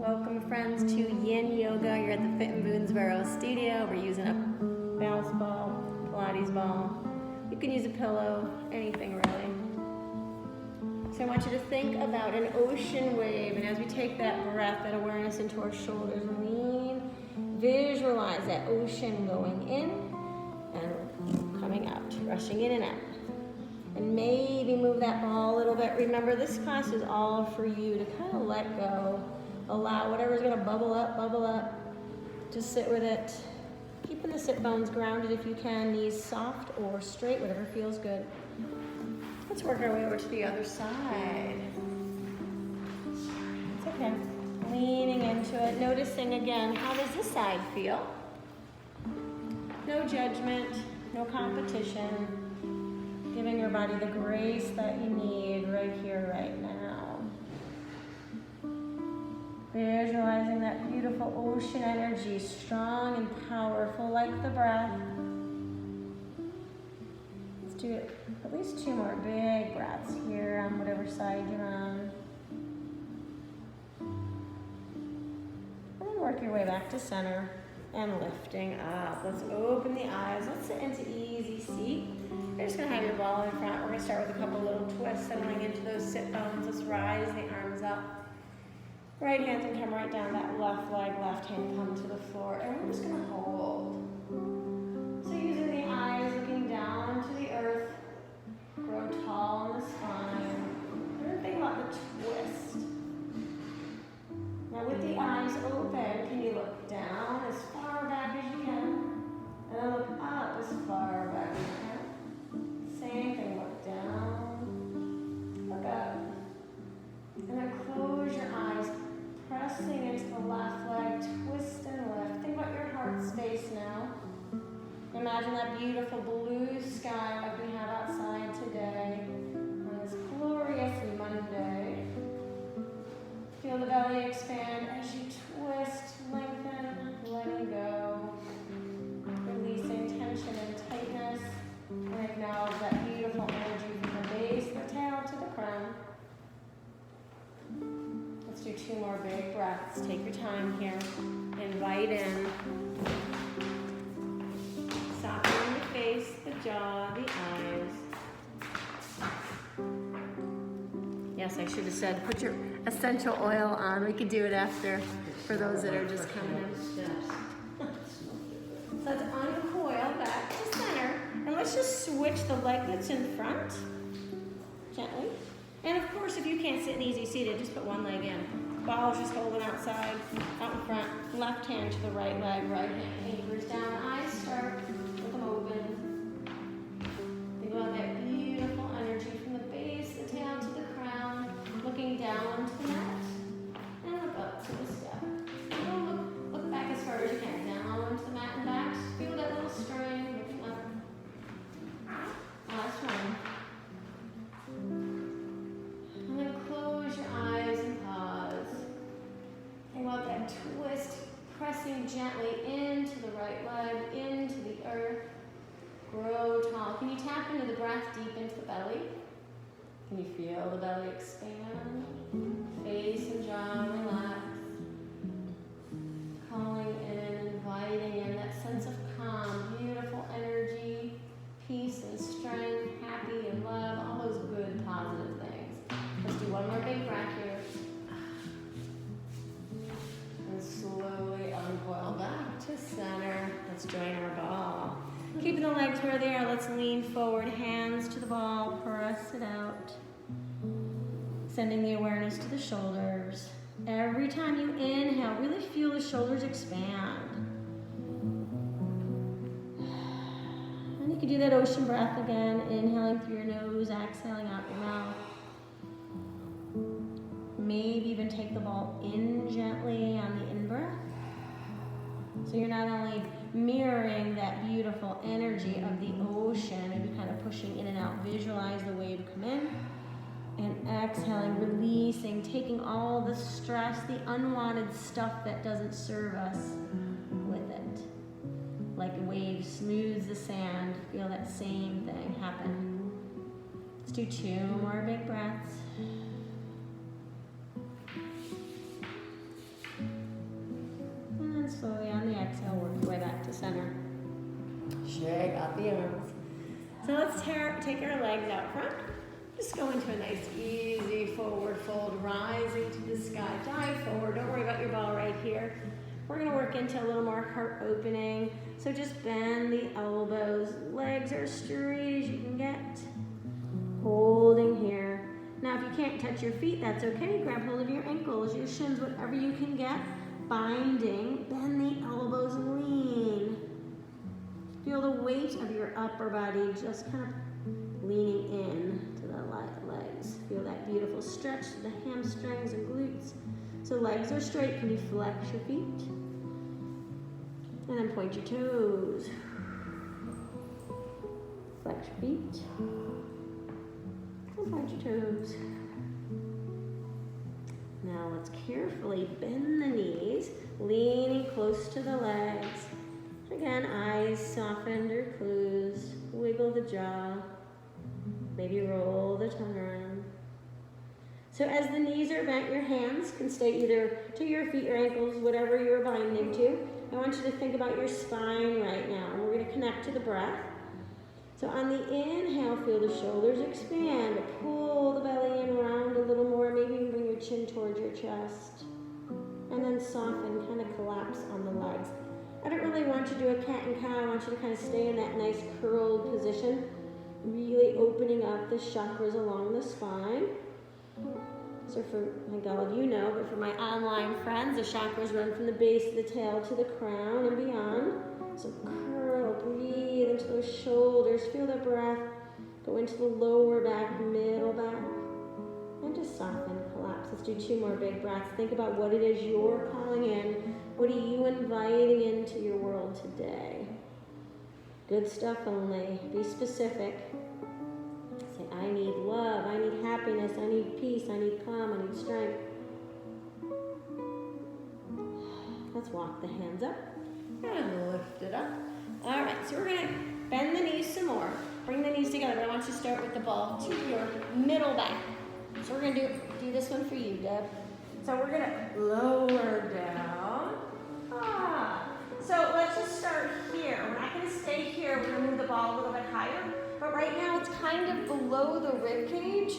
Welcome friends to Yin Yoga. You're at the Fit in Boonesboro studio. We're using a bounce ball, Pilates ball. You can use a pillow, anything really. So I want you to think about an ocean wave, and as we take that breath, that awareness into our shoulders, lean, visualize that ocean going in and coming out, rushing in and out. And maybe move that ball a little bit. Remember, this class is all for you to kind of let go. Allow whatever's gonna bubble up. Just sit with it. Keeping the sit bones grounded if you can, knees soft or straight, whatever feels good. Let's work our way over to the other side. It's okay. Leaning into it, noticing again, how does this side feel? No judgment, no competition. Giving your body the grace that you need right here, right now. Visualizing that beautiful ocean energy, strong and powerful like the breath. Let's do it. At least 2 more big breaths here on whatever side you're on. And then work your way back to center and lifting up. Let's open the eyes. Let's sit into easy seat. You're just gonna have your ball in front. We're gonna start with a couple little twists, settling into those sit bones. Let's rise the arms up. Right hand can come right down that left leg, left hand come to the floor, and we're just gonna hold. So using the eyes, looking down to the earth, grow tall in the spine. We're gonna think about the twist. Now with the eyes open, can you look down as far back as you can, and then look up as far back as you can. Same thing, look down, look up, and then close your eyes. Pressing into the left leg, twist and lift. Think about your heart space now. Imagine that beautiful blue sky like we have outside today on this glorious Monday. Feel the belly expand as you twist, lengthen, letting go. Releasing tension and tightness. And acknowledge that beautiful energy from the base, the tail to the crown. Let's do 2 more big breaths. Take your time here. Invite in. Softening the face, the jaw, the eyes. Yes, I should have said, put your essential oil on. We could do it after for those that are just coming in. So let's uncoil back to center. And let's just switch the leg that's in front. Gently. And of course, if you can't sit in easy seated, just put one leg in. Ball's just holding outside, out in front. Left hand to the right leg, right hand anchors down. Eyes start with them open. Think about that beautiful energy from the base, the tail to the crown, looking down to the mat, and look up to the step. And look back as far as you can, down to the mat and back. Just feel that little string, looking up. Last one. Twist, pressing gently into the right leg, into the earth. Grow tall. Can you tap into the breath deep into the belly? Can you feel the belly expand? Face and jaw relax. Calling in, inviting in that sense of calm, beautiful energy, peace and strength, happy and love, all those good positive things. Let's do 1 more big breath here. Slowly uncoil back to center. Let's join our ball. Keeping the legs where they are, let's lean forward, hands to the ball, press it out. Sending the awareness to the shoulders. Every time you inhale, really feel the shoulders expand. And you can do that ocean breath again, inhaling through your nose, exhaling out your mouth. Maybe even take the ball in gently on the in-breath. So you're not only mirroring that beautiful energy of the ocean, maybe kind of pushing in and out, visualize the wave come in, and exhaling, releasing, taking all the stress, the unwanted stuff that doesn't serve us with it. Like a wave smooths the sand, feel that same thing happen. Let's do 2 more big breaths. to center. Shake out the arms. So let's take our legs out front. Just go into a nice, easy forward fold, rising to the sky. Dive forward. Don't worry about your ball right here. We're going to work into a little more heart opening. So just bend the elbows. Legs are as straight as you can get. Holding here. Now, if you can't touch your feet, that's okay. Grab hold of your ankles, your shins, whatever you can get. Binding. Bend the elbows and lean. Feel the weight of your upper body just kind of leaning in to the legs. Feel that beautiful stretch to the hamstrings and glutes. So legs are straight. Can you flex your feet? And then point your toes. Flex your feet. And point your toes. Now let's carefully bend the knees, leaning close to the legs. Again, eyes softened or closed. Wiggle the jaw. Maybe roll the tongue around. So as the knees are bent, your hands can stay either to your feet or ankles, whatever you're binding to. I want you to think about your spine right now. We're going to connect to the breath. So on the inhale, feel the shoulders expand. Pull the belly in around a little more. Maybe you can bring your chin towards your chest. And then soften, kind of collapse on the legs. I don't really want you to do a cat and cow. I want you to kind of stay in that nice curled position. Really opening up the chakras along the spine. So for, I think all of you know, but for my online friends, the chakras run from the base of the tail to the crown and beyond. So curl, breathe into those shoulders, feel the breath, go into the lower back, middle back, and just soften, collapse. Let's do 2 more big breaths. Think about what it is you're calling in. What are you inviting into your world today? Good stuff only. Be specific. Say, I need love, I need happiness, I need peace, I need calm, I need strength. Let's walk the hands up and lift it up. All right, so we're going to bend the knees some more. Bring the knees together, but I want you to start with the ball to your middle back. So we're going to do this one for you, Deb. So we're going to lower down. So let's just start here. We're not going to stay here. We're going to move the ball a little bit higher. But right now it's kind of below the rib cage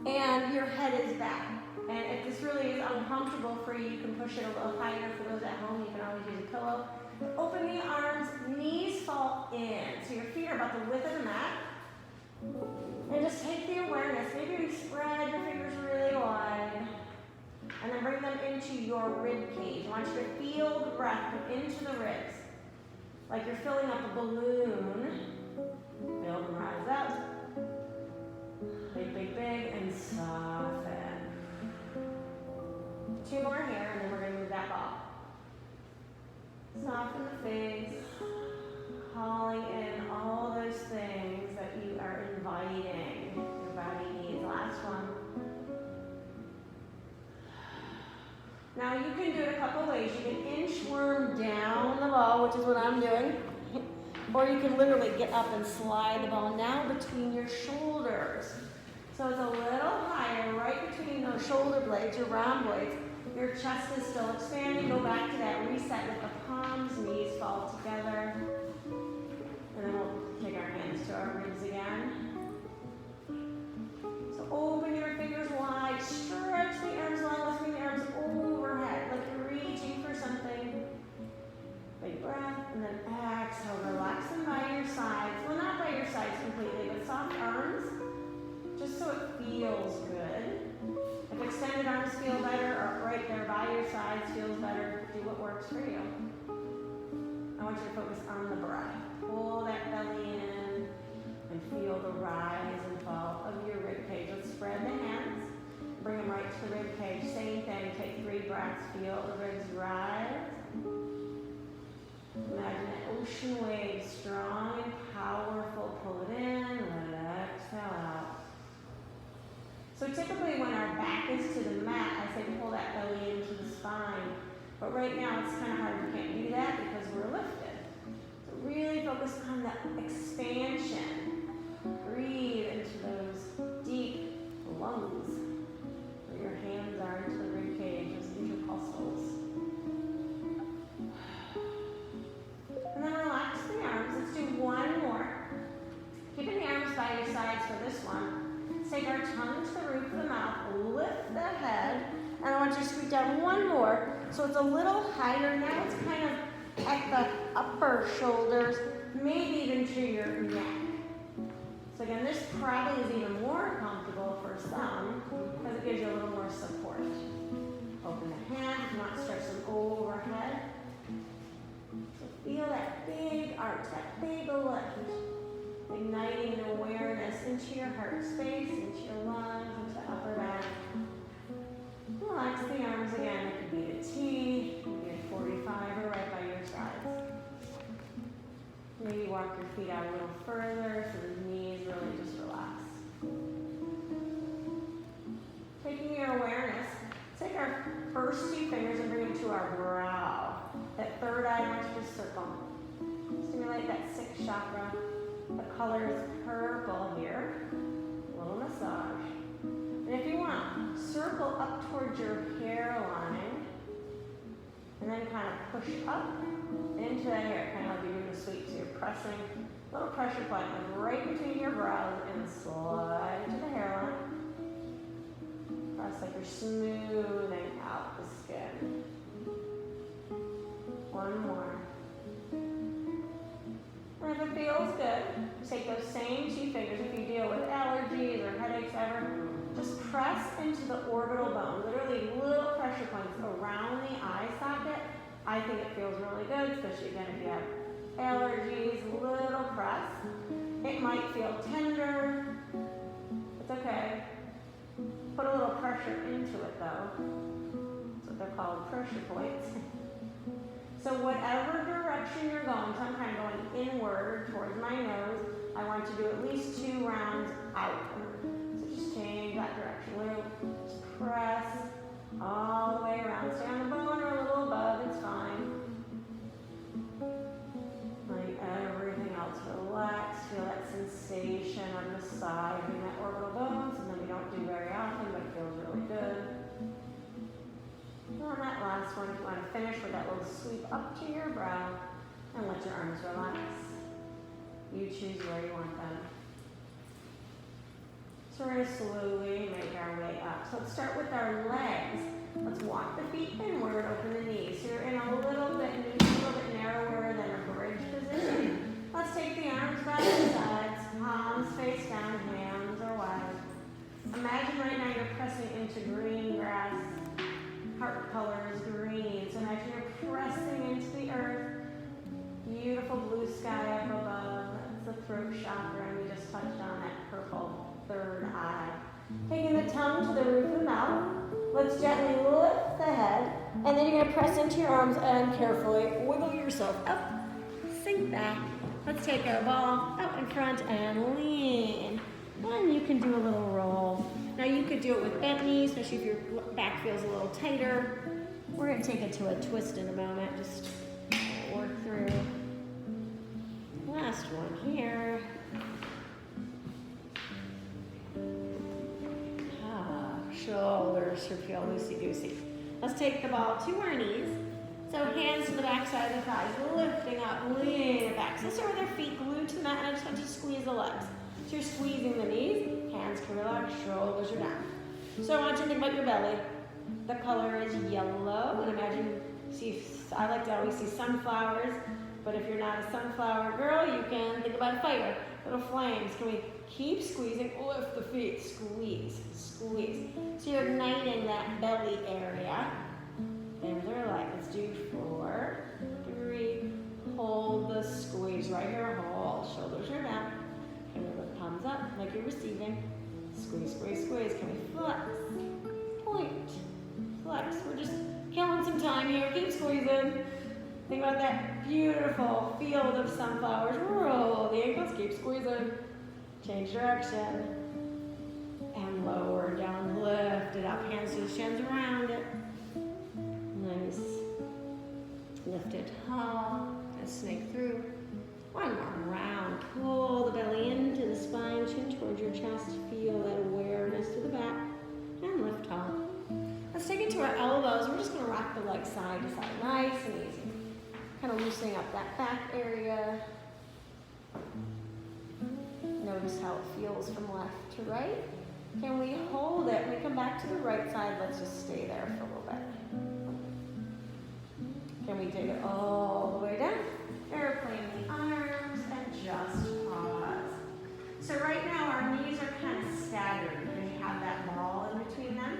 and your head is back. And if this really is uncomfortable for you, you can push it a little higher. For those at home, you can always use a pillow. Open the arms, knees fall in. So your feet are about the width of the mat. And just take the awareness. Maybe you spread your fingers really wide. And then bring them into your rib cage. I want you to feel the breath come into the ribs. Like you're filling up a balloon. Feel them rise up. Big, big, big, and soften. 2 more here, and then we're going to move that ball. Soften the face. Calling in all those things that you are inviting. Your body needs. Last one. Now you can do it a couple ways. You can inchworm down the ball, which is what I'm doing. Or you can literally get up and slide the ball now between your shoulders. So it's a little higher, right between those shoulder blades, your round blades. Your chest is still expanding. Go back to that reset with the palms, knees fall together. And then we'll take our hands to our ribs again. So open your fingers wide, stretch the arms long, lifting the arms overhead, like you're reaching for something. Big breath, and then exhale, relax them by your sides. Well, not by your sides completely, but soft arms, just so it feels good. If extended arms feel better, or right there by your sides feels better, do what works for you. I want you to focus on the breath. Pull that belly in and feel the rise and fall of your rib cage. Let's spread the hands. Bring them right to the rib cage. Same thing. Take 3 breaths. Feel the ribs rise. Imagine an ocean wave, strong and powerful. Pull it in. Let it exhale out. So typically when our back is to the mat, I say pull that belly into the spine. But right now it's kind of hard. We can't do that because we're lifted. Really focus on the expansion. Breathe into those deep lungs where your hands are into the rib cage, those intercostals. want you to scoot down one more. So it's a little higher. Now it's kind of at the upper shoulders, maybe even to your neck. So again, this probably is even more comfortable for some because it gives you a little more support. Open the hands if you want to stretch them overhead. So feel that big arch, that big lift. Igniting an awareness into your heart space, into your lungs, into the upper back. Relax the arms again. It could be a T, maybe a 45 or right by your sides. Maybe walk your feet out a little further so the knees really just relax. Taking your awareness, take our first two fingers and bring them to our brow. That third eye, I want you to circle. Stimulate that sixth chakra. The color is purple here. A little massage. And if you want, circle up towards your hairline. And then kind of push up into the hair, kind of like you're doing a sweep. So you're pressing, a little pressure point like right between your brows and slide to the hairline. Press like you're smoothing out the skin. One more. And if it feels good, take those same two fingers. If you deal with allergies or headaches ever, just press into the orbital bone. Literally little pressure points around the eye socket. I think it feels really good, especially again if you have allergies. Little press. It might feel tender. It's okay. Put a little pressure into it though. That's what they're called, pressure points. So whatever direction you're going, so I'm kind of going inward towards my nose, I want to do at least 2 rounds outward. So just change that direction. Just press all the way around. Stay on the bone or a little above, it's fine. Let everything else relax. Feel that sensation of massaging that orbital bone, something we don't do very often, but it feels really good. And on that last one, if you want to finish with that little sweep up to your brow and let your arms relax. You choose where you want them. So we're going to slowly make our way up. So let's start with our legs. Let's walk the feet inward, open the knees. So you're in a little bit narrower than a bridge position. Let's take the arms by the sides, palms face down, hands are wide. Imagine right now you're pressing into green grass. Heart color is green, so imagine you're pressing into the earth. Beautiful blue sky up above. That's the throat chakra, and we just touched on that purple third eye. Taking the tongue to the roof of the mouth, let's gently lift the head, and then you're going to press into your arms and carefully wiggle yourself up, sink back. Let's take our ball out in front and lean. And you can do a little roll. Now you could do it with bent knees, especially if your back feels a little tighter. We're going to take it to a twist in a moment. Just work through. Last one here. Shoulders should feel loosey-goosey. Let's take the ball to our knees. So hands to the back side of the thighs, lifting up, leaning it back. So start with our feet glued to the mat, and I just want you to squeeze the legs. So you're squeezing the knees, hands can relax, shoulders are down. So I want you to think about your belly. The color is yellow, and imagine, I like to always see sunflowers, but if you're not a sunflower girl, you can think about a fire, little flames. Can we keep squeezing, lift the feet, squeeze, squeeze. So you're igniting that belly area. And relax. Let's do 4, 3, hold the squeeze right here, hold, shoulders are down. Can we lift palms up like you're receiving? Squeeze, squeeze, squeeze. Can we flex? Point, flex. We're just killing some time here. Keep squeezing. Think about that beautiful field of sunflowers. Roll the ankles, keep squeezing. Change direction. And lower down, lift it up. Hands to the shins around it. Nice. Lift it tall. And snake through. One more round. Pull the belly into the spine, chin towards your chest. Feel that awareness to the back. And lift tall. Let's take it to our elbows. We're just going to rock the legs side to side. Nice and easy. Kind of loosening up that back area. Notice how it feels from left to right. Can we hold it? When we come back to the right side, let's just stay there for a little bit. can take it all the way down. Airplane the arms and just pause. So right now our knees are kind of staggered because you have that ball in between them.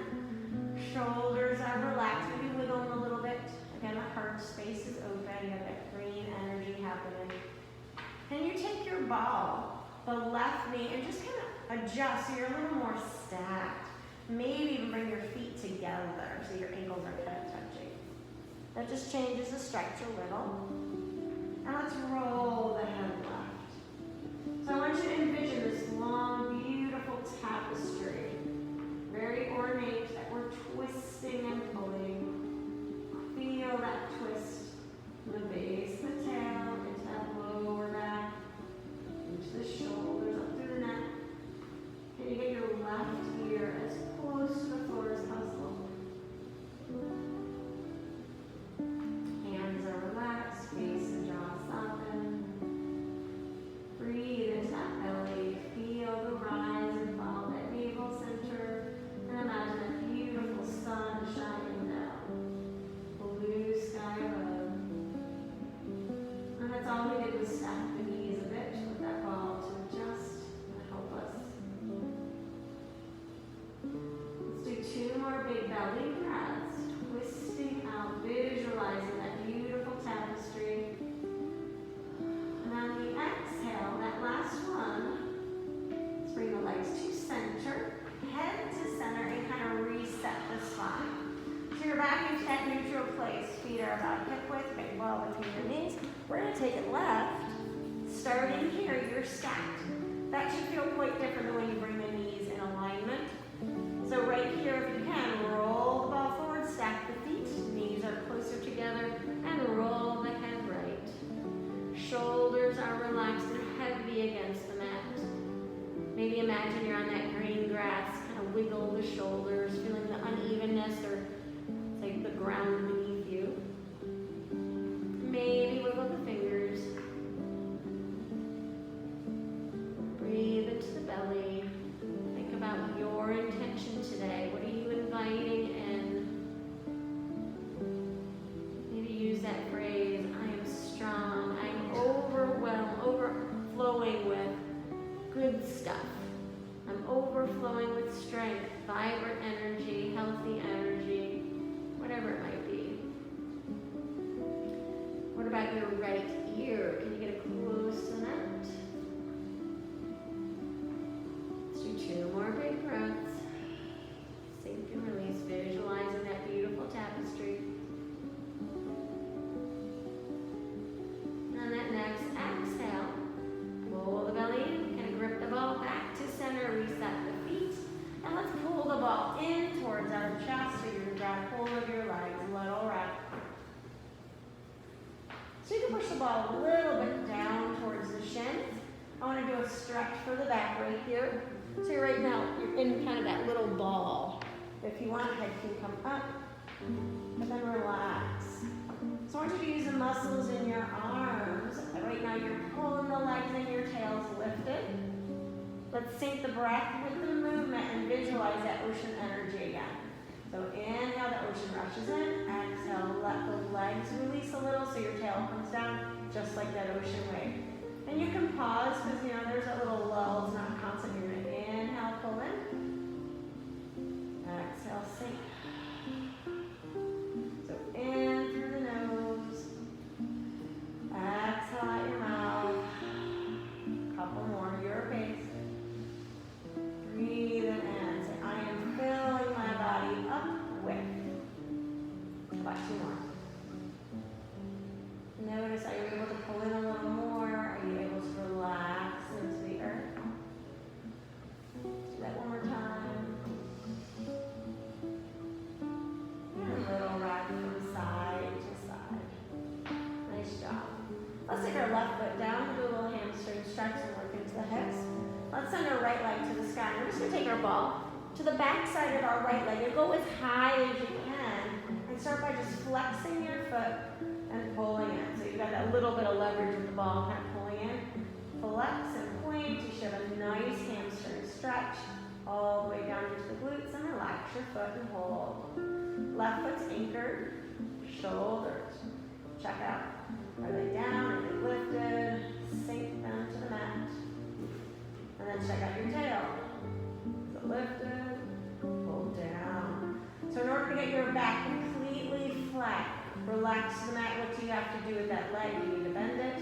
Shoulders are relaxed. Maybe wiggle them a little bit. Again, the heart space is open. You have that green energy happening. Then you take your ball, the left knee, and just kind of adjust so you're a little more stacked. Maybe even bring your feet together so your ankles are kind of touching. That just changes the stretch a little. And let's roll the head left. So I want you to envision this long, beautiful tapestry. Very ornate that we're twisting and pulling. Feel that twist from the base of the tail into that lower back, into the shoulders, up through the neck. Can you get your left ear as close to the floor as possible? Hands are relaxed, face and jaw soften. Breathe into that belly. Feel the rise and fall of that navel center. And imagine a beautiful sun shining down. Blue sky above. And that's all we did was stack the knees a bit with that ball to adjust and help us. Let's do 2 more big belly breaths, twisting out, visualizing that beautiful tapestry. And on the exhale, that last one, let's bring the legs to center, head to center, and kind of reset the spine. So you're back into that neutral place. Feet are about hip width, big ball between your knees. We're going to take it left. Starting here, you're stacked. That should feel quite different than when you bring the knees in alignment. So right here, if you can, roll the ball forward, stack the feet. Knees are closer together, and roll the head right. Shoulders are relaxed and heavy against the mat. Maybe imagine you're on that green grass. Kind of wiggle the shoulders, feeling the unevenness or it's like the ground beneath you. Maybe wiggle the fingers. Breathe into the belly. Think about your intention today. What are you inviting in? Maybe use that phrase, I am strong. I am overflowing with good stuff. I'm overflowing with strength, vibrant energy, healthy energy, whatever it might be. What about your right ear? Can you get it close to that? Let's do 2 more big breaths. Sink and release, visualizing that beautiful tapestry. And on that next exhale, roll the belly in, kind of grip the ball back to center, reset the feet. And let's pull the ball in towards our chest so you're going to grab hold of your legs, little wrap. So you can push the ball a little bit down towards the shins. I want to do a stretch for the back right here. So right now, you're in kind of that little ball. If you want, head can come up, and then relax. So I want you to use the muscles in your arms. Right now, you're pulling the legs and your tail's lifted. Let's sync the breath with the movement and visualize that ocean energy again. So inhale, the ocean rushes in. Exhale, let the legs release a little so your tail comes down, just like that ocean wave. And you can pause because there's a little lull. It's not constant. You're going to inhale, pull in. Exhale, sink. So in through the nose. Exhale out your mouth. Couple more, your pace. Breathe in and say, I am filling my body up with. About 2 more. Notice, are you able to pull in a little more? Are you able to relax into the earth? Do that one more time. And a little rock from side to side. Nice job. Let's take our left foot down and do a little hamstring stretch and work into the hips. Let's send our right leg to the sky. We're just going to take our ball to the back side of our right leg and go as high as you can. And start by just flexing your foot and pulling in. So you've got that little bit of leverage with the ball kind of pulling in. Flex and point. You should have a nice hamstring stretch all the way down into the glutes and relax your foot and hold. Left foot's anchored. Shoulders Check out. Are they down? Are they lifted? Sink them to the mat. And then check out your tail. Is it lifted? Pull down. So in order to get your back completely flat, relax the mat. What do you have to do with that leg? Do you need to bend it?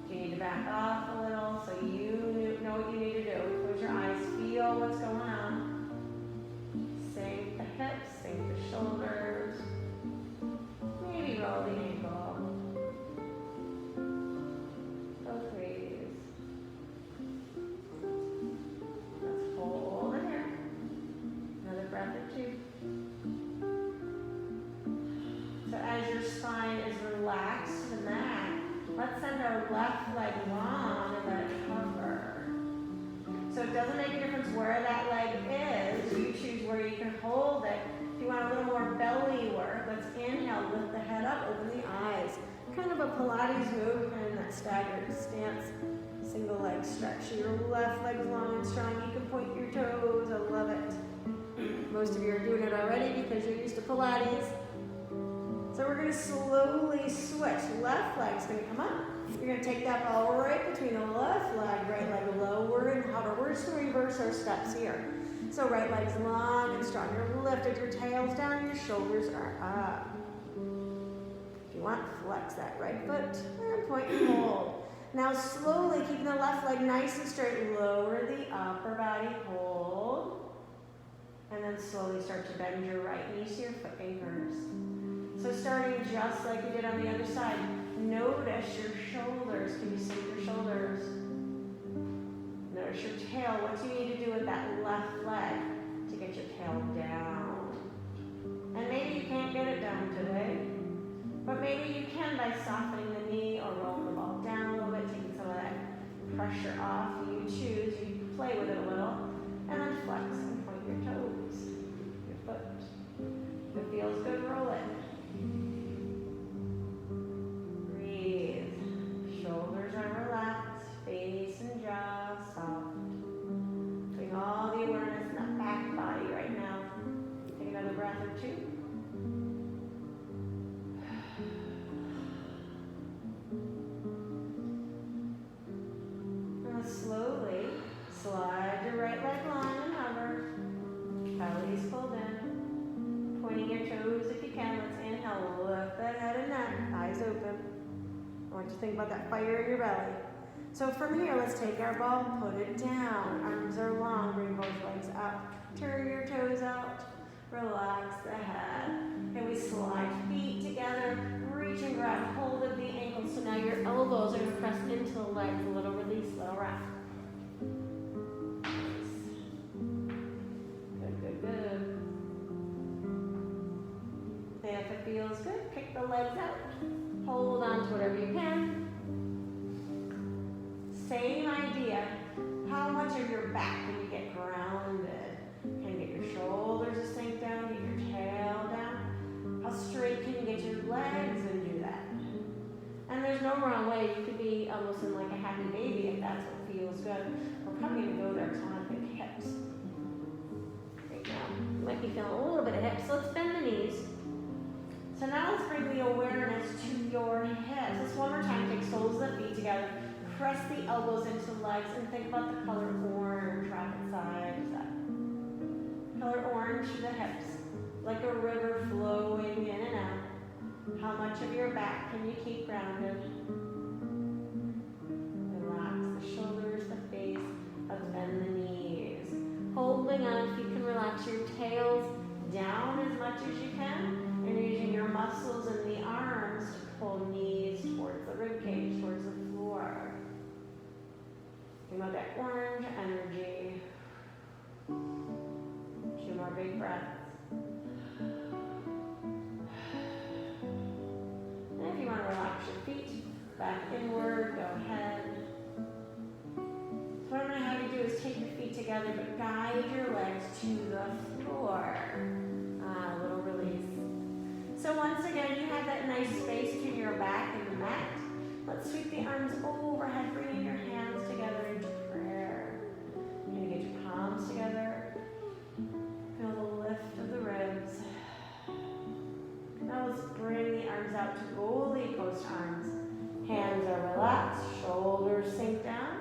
Do you need to back off a little so you know what you need to do? Close your eyes. Feel what's going on. Sink the hips. Sink the shoulders. Maybe roll the ankle. Both ways. Let's hold it here. Another breath or two. So as your spine is relaxed to the mat, let's send our left leg long and let it cover. So it doesn't make a difference where that leg is. You choose where you can hold it. If you want a little more belly work, let's inhale, lift the head up, open the eyes. Kind of a Pilates move, kind of in that staggered stance, single leg stretch. So your left leg's long and strong. You can point your toes. I love it. Most of you are doing it already because you're used to Pilates. So we're going to slowly switch. Left leg's going to come up. You're going to take that ball right between the left leg, right leg lower and hover. We're just going to reverse our steps here. So right leg's long and strong. You're lifted, your tail's down, your shoulders are up. If you want, flex that right foot and point and hold. Now slowly, keeping the left leg nice and straight, lower the upper body, hold. And then slowly start to bend your right knee to your foot fingers. So starting just like we did on the other side, notice your shoulders. Can you sink your shoulders? Notice your tail. What do you need to do with that left leg to get your tail down? And maybe you can't get it down today, but maybe you can by softening the knee or rolling the ball down a little bit, taking some of that pressure off. You choose, you play with it a little, and then flex and point your toes, your foot. If it feels good, roll it. Breathe. Shoulders are relaxed, face and jaw soft. Putting all the awareness in that back body right now. Take another breath or two. And slowly slide your right leg long and hover. Belly's pulled in. Pointing your toes if you can. Let's inhale, lift that head and neck, eyes open. I want you to think about that fire in your belly. So from here, let's take our ball, put it down. Arms are long, bring both legs up. Turn your toes out, relax the head. And we slide feet together, reach and grab hold of the ankles. So now your elbows are going to press into the legs, a little release, little wrap. Good. And if it feels good, kick the legs out. Hold on to whatever you can. Same idea. How much of your back can you get grounded? Can you get your shoulders to sink down, get your tail down? How straight can you get your legs and do that? And there's no wrong way. You could be almost in like a happy baby if that's what feels good. We're probably going to go there because I want to think hips. Right now. You might be feeling a little bit of hips. So let's bend the knees. So now let's bring the awareness to your hips. Let's one more time. Take soles of the feet together. Press the elbows into the legs and think about the color orange. Wrap it side to side. Color orange to the hips. Like a river flowing in and out. How much of your back can you keep grounded? Relax the shoulders, the face. Let's bend the knees. Holding on if you can relax your tails down as much as you can. And using your muscles in the arms to pull knees towards the rib cage, towards the floor. Think about that orange energy. 2 more big breaths. And if you want to relax your feet back inward, go ahead. So what I'm going to have you do is take your feet together, but guide your legs to the floor. A little release. So once again, you have that nice space between your back and the mat. Let's sweep the arms overhead, bringing your hands together into prayer. You're going to get your palms together. Feel the lift of the ribs. Now let's let's bring the arms out to goalie post arms. Hands are relaxed, shoulders sink down.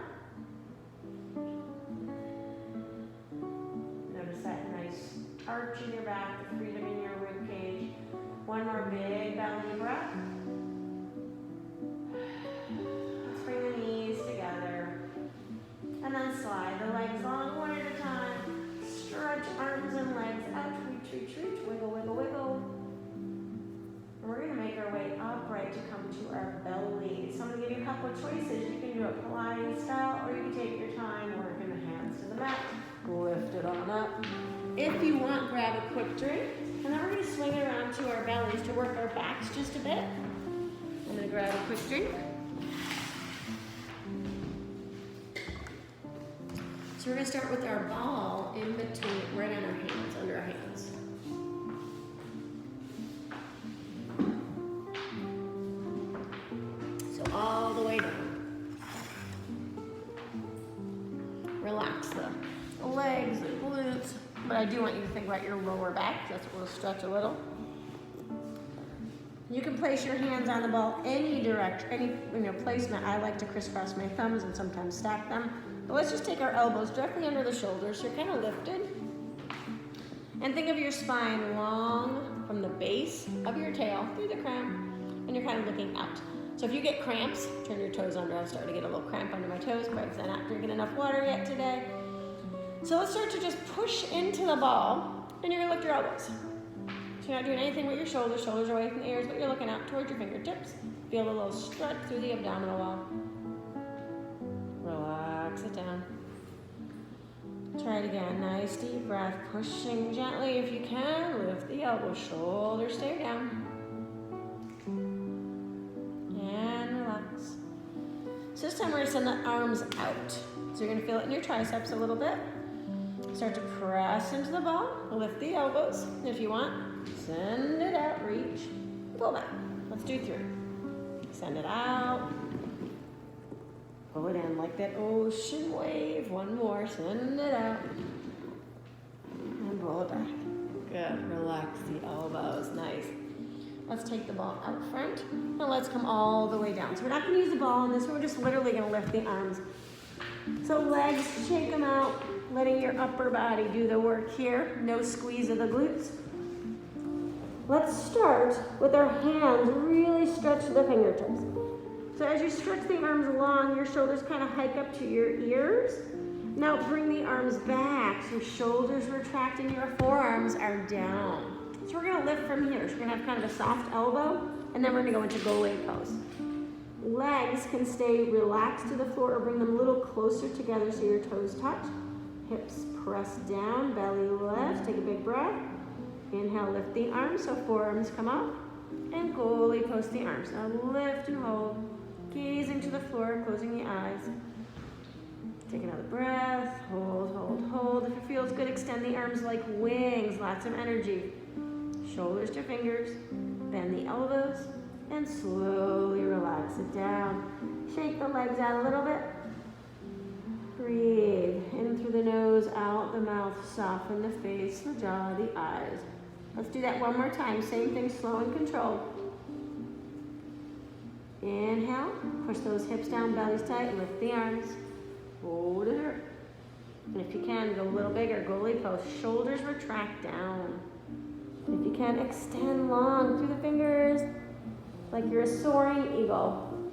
Notice that nice arch in your back, the freedom in your rib cage. One more big belly breath. Let's bring the knees together. And then slide the legs long one at a time. Stretch arms and legs out. Reach, reach, reach. Wiggle, wiggle, wiggle. And we're going to make our way upright to come to our belly. So I'm going to give you a couple of choices. You can do it Pilates style, or you can take your time working the hands to the mat. Lift it on up. If you want, grab a quick drink. And then we're going to swing it around to our bellies to work our backs just a bit. I'm going to grab a quick drink. So we're going to start with our ball in between, right on our hands, under our hands. So all the way down. Relax the legs, the glutes, but I do want you to think about your lower back. That's what we'll stretch a little. You can place your hands on the ball any direction, any placement. I like to crisscross my thumbs and sometimes stack them. But let's just take our elbows directly under the shoulders. You're kind of lifted. And think of your spine long from the base of your tail through the crown, and you're kind of looking out. So if you get cramps, turn your toes under. I'm starting to get a little cramp under my toes, perhaps I'm not drinking enough water yet today. So let's start to just push into the ball, and you're gonna lift your elbows. So you're not doing anything with your shoulders. Shoulders are away from the ears, but you're looking out towards your fingertips. Feel a little stretch through the abdominal wall. Relax it down. Try it again. Nice deep breath. Pushing gently if you can. Lift the elbows. Shoulders stay down. And relax. So this time we're going to send the arms out. So you're going to feel it in your triceps a little bit. Start to press into the ball. Lift the elbows if you want. Send it out. Reach. Pull back. Let's do 3. Send it out. Pull it in like that ocean wave. One more. Send it out. And pull it back. Good. Relax the elbows. Nice. Let's take the ball out front. And let's come all the way down. So we're not going to use the ball in this. We're just literally going to lift the arms. So legs, shake them out. Letting your upper body do the work here. No squeeze of the glutes. Let's start with our hands. Really stretch the fingertips. So as you stretch the arms along, your shoulders kind of hike up to your ears. Now bring the arms back. So shoulders retracting, your forearms are down. So we're going to lift from here. So we're going to have kind of a soft elbow, and then we're going to go into goalie pose. Legs can stay relaxed to the floor or bring them a little closer together so your toes touch. Hips press down, belly lifts. Take a big breath. Inhale, lift the arms so forearms come up. And goalie post the arms. Now lift and hold. Gazing to the floor, closing the eyes. Take another breath. Hold, hold, hold. If it feels good, extend the arms like wings. Lots of energy. Shoulders to fingers. Bend the elbows. And slowly relax it down. Shake the legs out a little bit. Breathe in through the nose, out the mouth. Soften the face, the jaw, the eyes. Let's do that one more time. Same thing, slow and controlled. Inhale, push those hips down, belly's tight, lift the arms. Hold it. And if you can, go a little bigger, goalie pose. Shoulders retract down. If you can, extend long through the fingers, like you're a soaring eagle.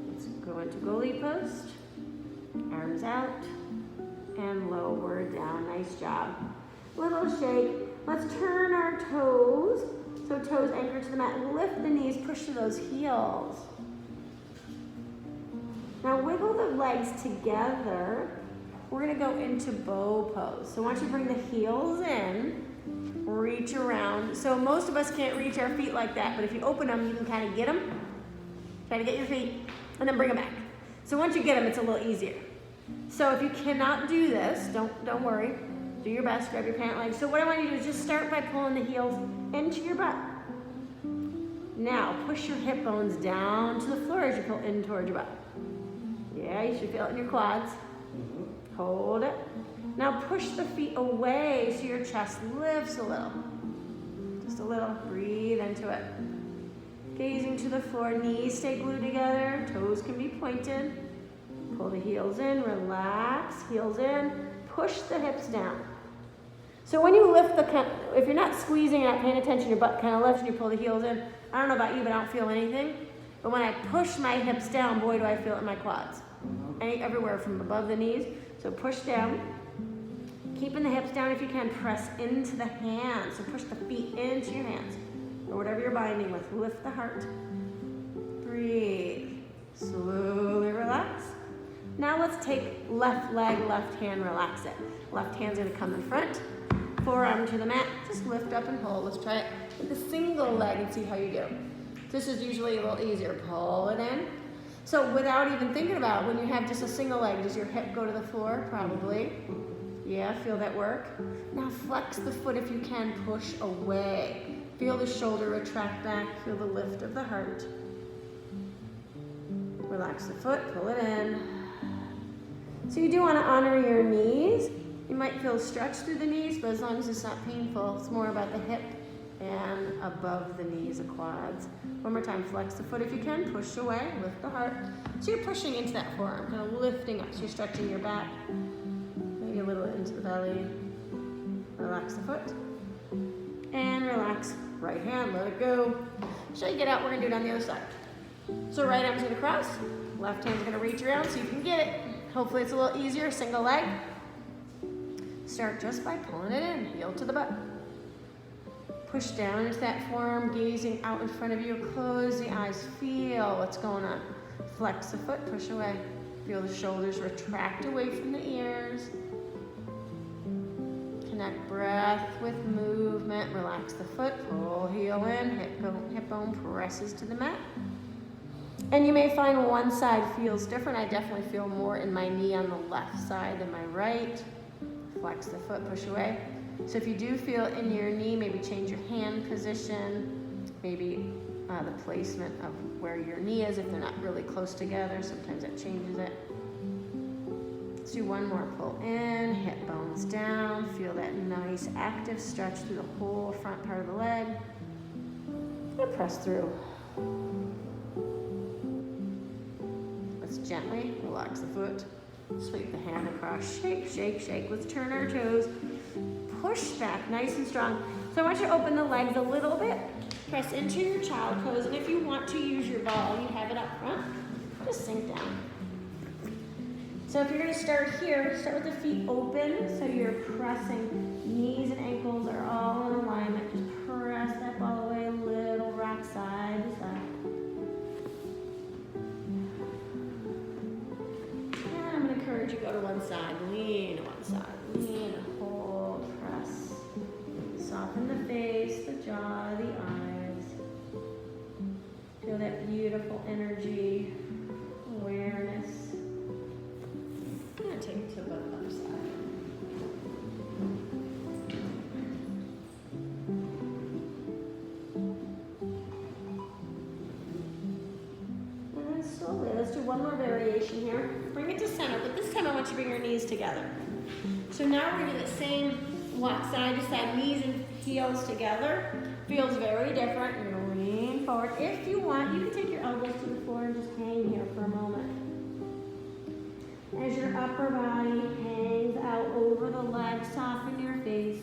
Let's go into goalie post. Arms out and lower down. Nice job. Little shake. Let's turn our toes. So toes anchored to the mat. Lift the knees. Push to those heels. Now wiggle the legs together. We're going to go into bow pose. So once you bring the heels in, reach around. So most of us can't reach our feet like that, but if you open them, you can kind of get them. Try to get your feet and then bring them back. So once you get them, it's a little easier. So if you cannot do this, don't worry. Do your best, grab your pant legs. So what I want you to do is just start by pulling the heels into your butt. Now push your hip bones down to the floor as you pull in towards your butt. Yeah, you should feel it in your quads. Hold it. Now push the feet away so your chest lifts a little. Just a little. Breathe. into it. Gazing to the floor, knees stay glued together, toes can be pointed. Pull the heels in, relax, heels in, push the hips down. So when you lift if you're not squeezing, you're not paying attention, your butt kind of lifts and you pull the heels in. I don't know about you, but I don't feel anything. But when I push my hips down, boy, do I feel it in my quads. Everywhere from above the knees. So push down. Keeping the hips down if you can, press into the hands. So push the feet into your hands. Or whatever you're binding with. Lift the heart. Breathe. Slowly relax. Now let's take left leg, left hand, relax it. Left hand's gonna come in front. Forearm to the mat. Just lift up and hold. Let's try it with a single leg and see how you do. This is usually a little easier. Pull it in. So without even thinking about it, when you have just a single leg, does your hip go to the floor? Probably. Yeah, feel that work? Now flex the foot if you can, push away. Feel the shoulder retract back, feel the lift of the heart. Relax the foot, pull it in. So you do want to honor your knees. You might feel stretch through the knees, but as long as it's not painful, it's more about the hip and above the knees, the quads. One more time, flex the foot if you can, push away, lift the heart. So you're pushing into that forearm, kind of lifting up, so you're stretching your back. Maybe a little into the belly. Relax the foot. And relax. Right hand, let it go. Shake it out, we're gonna do it on the other side. So right arm's gonna cross, left hand's gonna reach around so you can get it. Hopefully it's a little easier, single leg. Start just by pulling it in, heel to the butt. Push down into that forearm, gazing out in front of you. Close the eyes, feel what's going on. Flex the foot, push away. Feel the shoulders retract away from the ears. Connect breath with movement. Relax the foot, pull heel in, hip bone presses to the mat. And you may find one side feels different. I definitely feel more in my knee on the left side than my right. Flex the foot, push away. So if you do feel in your knee, maybe change your hand position, maybe the placement of where your knee is if they're not really close together. Sometimes that changes it. Let's do one more. Pull in, hip bones down. Feel that nice active stretch through the whole front part of the leg. And press through. Let's gently relax the foot. Sweep the hand across. Shake, shake, shake. Let's turn our toes. Push back nice and strong. So I want you to open the legs a little bit. Press into your child pose. And if you want to use your ball, you have it up front. Just sink down. So if you're going to start here, start with the feet open. So you're pressing. Knees and ankles are all in alignment. Just press that ball away a little. Rock side to side. And I'm going to encourage you to go to one side. Lean to one side. Lean, hold, press. Soften the face, the jaw, the eyes. Feel that beautiful energy, awareness. I'm going to take it to the other side. And then slowly, let's do one more variation here. Bring it to center, but this time I want you to bring your knees together. So now we're going to do the same walk side to side, knees and heels together. Feels very different. You're going to lean forward. If you want, you can take your elbows to the floor and just hang here for a moment. As your upper body hangs out over the legs, soften your face.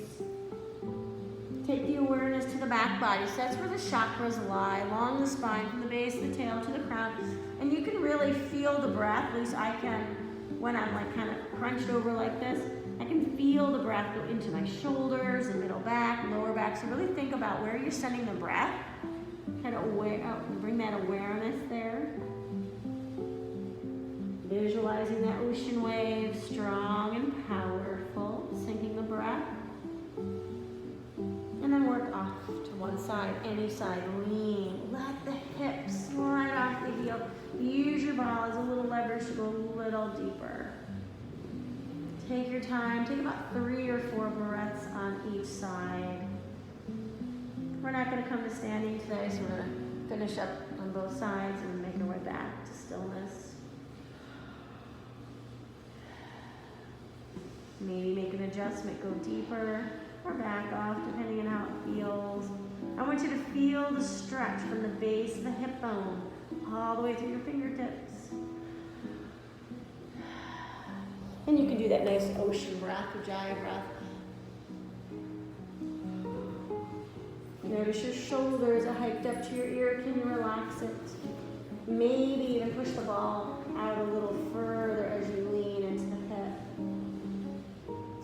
Take the awareness to the back body. So that's where the chakras lie, along the spine, from the base of the tail to the crown. And you can really feel the breath, at least I can, when I'm like kind of crunched over like this. I can feel the breath go into my shoulders and middle back, lower back. So really think about where you're sending the breath. Kind of bring that awareness there. Visualizing that ocean wave, strong and powerful, sinking the breath. And then work off to one side, any side, lean. Let the hips slide off the heel. Use your ball as a little leverage to go a little deeper. Take your time, take about 3 or 4 breaths on each side. We're not going to come to standing today, so we're going to finish up on both sides and make our way back to stillness. Maybe make an adjustment, go deeper or back off, depending on how it feels. I want want you to feel the stretch from the base of the hip bone all the way through your fingertips. And you can do that nice ocean breath, Ujjayi breath. Notice your shoulders are hiked up to your ear. Can you relax it? Maybe even push the ball out a little further as you lean into the hip.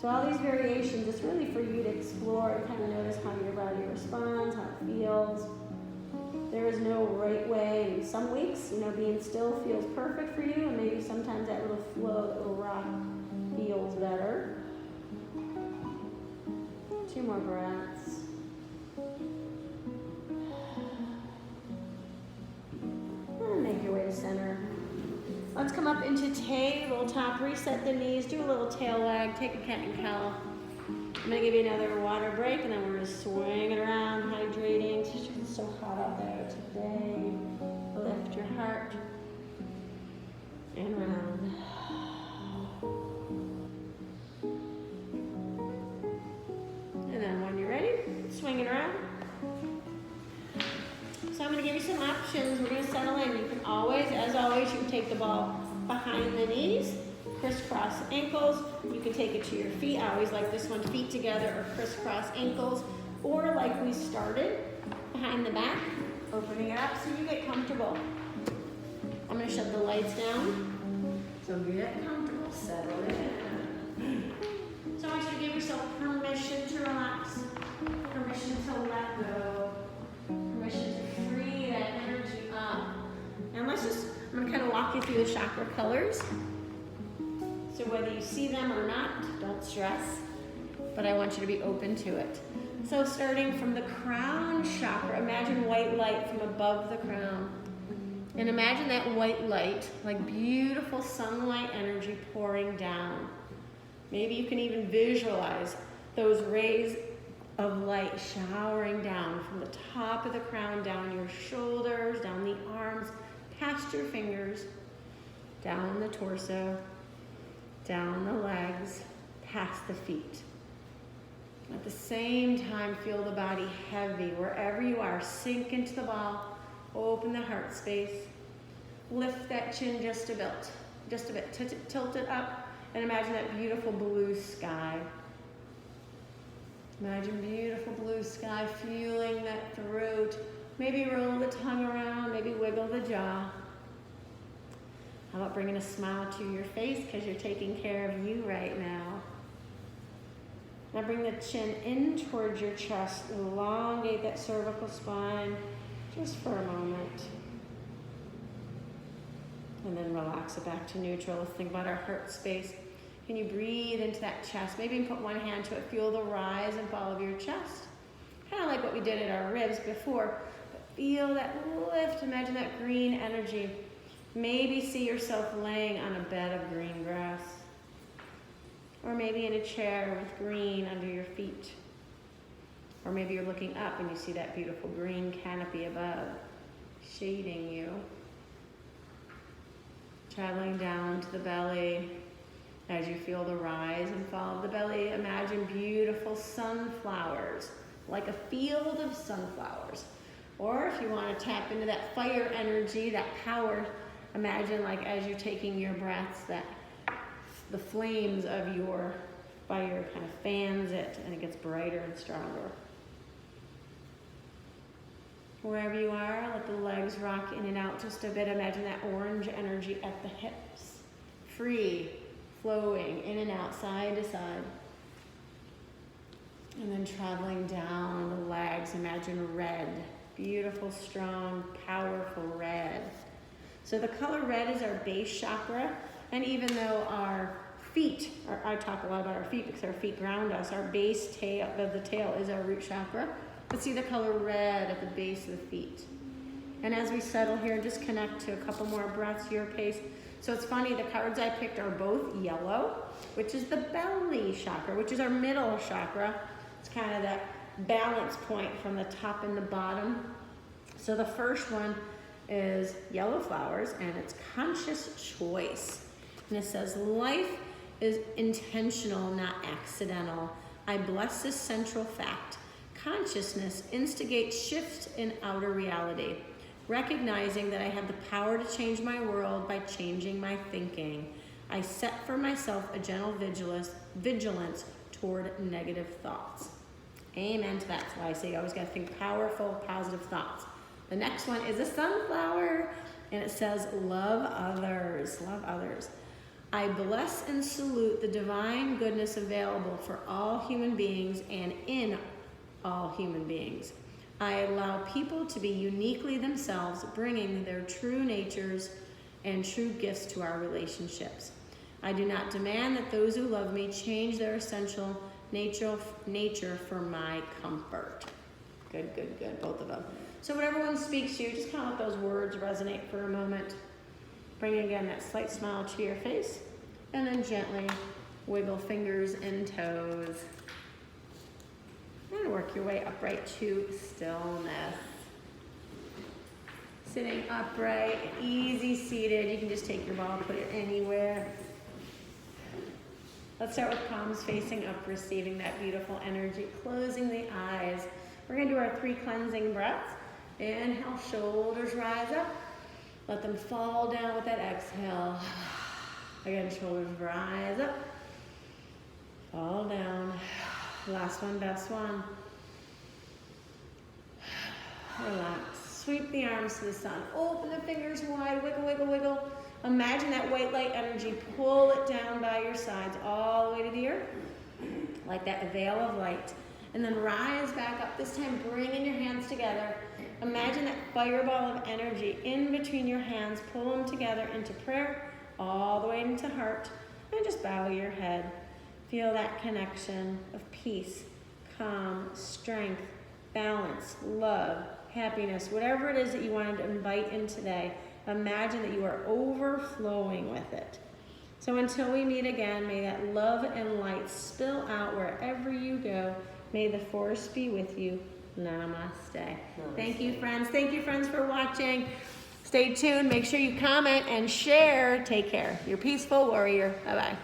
So all these variations, it's really for you to explore and kind of notice how your body responds, how it feels. There is no right way. In some weeks, being still feels perfect for you, and maybe sometimes that little flow, that little rock feels better. 2 more breaths. And make your way to center. Let's come up into tabletop. Reset the knees. Do a little tail wag. Take a cat and cow. I'm going to give you another water break, and then we're going to swing it around, hydrating. It's so hot out there today. Lift your heart and round. And then when you're ready, swing it around. So I'm going to give you some options. We're going to settle in. You can always, as always, you can take the ball behind the knees, crisscross ankles. You can take it to your feet. I always like this one, feet together or crisscross ankles. Or like we started, behind the back, opening it up so you get comfortable. I'm going to shut the lights down. So get comfortable, settle in. So I want you to give yourself permission to relax, permission to let go, permission to free that energy up. Now I'm going to kind of walk you through the chakra colors. So whether you see them or not, don't stress, but I want you to be open to it. So starting from the crown chakra, imagine white light from above the crown. And imagine that white light, like beautiful sunlight energy pouring down. Maybe you can even visualize those rays of light showering down from the top of the crown, down your shoulders, down the arms, past your fingers, down the torso, down the legs, past the feet. At the same time, feel the body heavy. Wherever you are, sink into the ball, open the heart space, lift that chin just a bit, tilt it up, and imagine that beautiful blue sky. Imagine beautiful blue sky, feeling that throat. Maybe roll the tongue around, maybe wiggle the jaw. How about bringing a smile to your face because you're taking care of you right now. Now bring the chin in towards your chest, elongate that cervical spine just for a moment. And then relax it back to neutral. Let's think about our heart space. Can you breathe into that chest? Maybe put one hand to it. Feel the rise and fall of your chest. Kind of like what we did at our ribs before. But feel that lift. Imagine that green energy. Maybe see yourself laying on a bed of green grass. Or maybe in a chair with green under your feet. Or maybe you're looking up and you see that beautiful green canopy above, shading you. Traveling down to the belly. As you feel the rise and fall of the belly, imagine beautiful sunflowers, like a field of sunflowers. Or if you want to tap into that fire energy, that power, imagine like as you're taking your breaths, that the flames of your fire kind of fans it and it gets brighter and stronger. Wherever you are, let the legs rock in and out just a bit. Imagine that orange energy at the hips, free, flowing in and out, side to side. And then traveling down the legs, imagine red, beautiful, strong, powerful red. So the color red is our base chakra, and even though our feet, I talk a lot about our feet because our feet ground us, our base tail of the tail is our root chakra. But see the color red at the base of the feet. And as we settle here, just connect to a couple more breaths, your pace. So it's funny, the cards I picked are both yellow, which is the belly chakra, which is our middle chakra. It's kind of that balance point from the top and the bottom. So the first one is yellow flowers, and it's conscious choice. And it says, life is intentional, not accidental. I bless this central fact. consciousness instigates shifts in outer reality, recognizing that I have the power to change my world by changing my thinking. I set for myself a gentle vigilance toward negative thoughts. Amen to that. That's why I say you always got to think powerful, positive thoughts. The next one is a sunflower, and it says, love others, love others. I bless and salute the divine goodness available for all human beings and in all human beings. I allow people to be uniquely themselves, bringing their true natures and true gifts to our relationships. I do not demand that those who love me change their essential nature for my comfort. Good, good, good, both of them. So whatever one speaks to you, just kind of let those words resonate for a moment. Bring again that slight smile to your face, and then gently wiggle fingers and toes. And work your way upright to stillness. Sitting upright, easy seated. You can just take your ball, put it anywhere. Let's start with palms facing up, receiving that beautiful energy, closing the eyes. We're gonna do our 3 cleansing breaths. Inhale, shoulders rise up. Let them fall down with that exhale. Again, shoulders rise up. Fall down. Last one, best one. Relax. Sweep the arms to the sun. Open the fingers wide. Wiggle, wiggle, wiggle. Imagine that white light energy. Pull it down by your sides all the way to the earth. Like that veil of light. And then rise back up. This time, bringing your hands together. Imagine that fireball of energy in between your hands. Pull them together into prayer, all the way into heart. And just bow your head. Feel that connection of peace, calm, strength, balance, love, happiness, whatever it is that you wanted to invite in today. Imagine that you are overflowing with it. So until we meet again, may that love and light spill out wherever you go. May the force be with you. Namaste. Thank you, friends. Thank you, friends, for watching. Stay tuned. Make sure you comment and share. Take care. Your peaceful warrior. Bye-bye.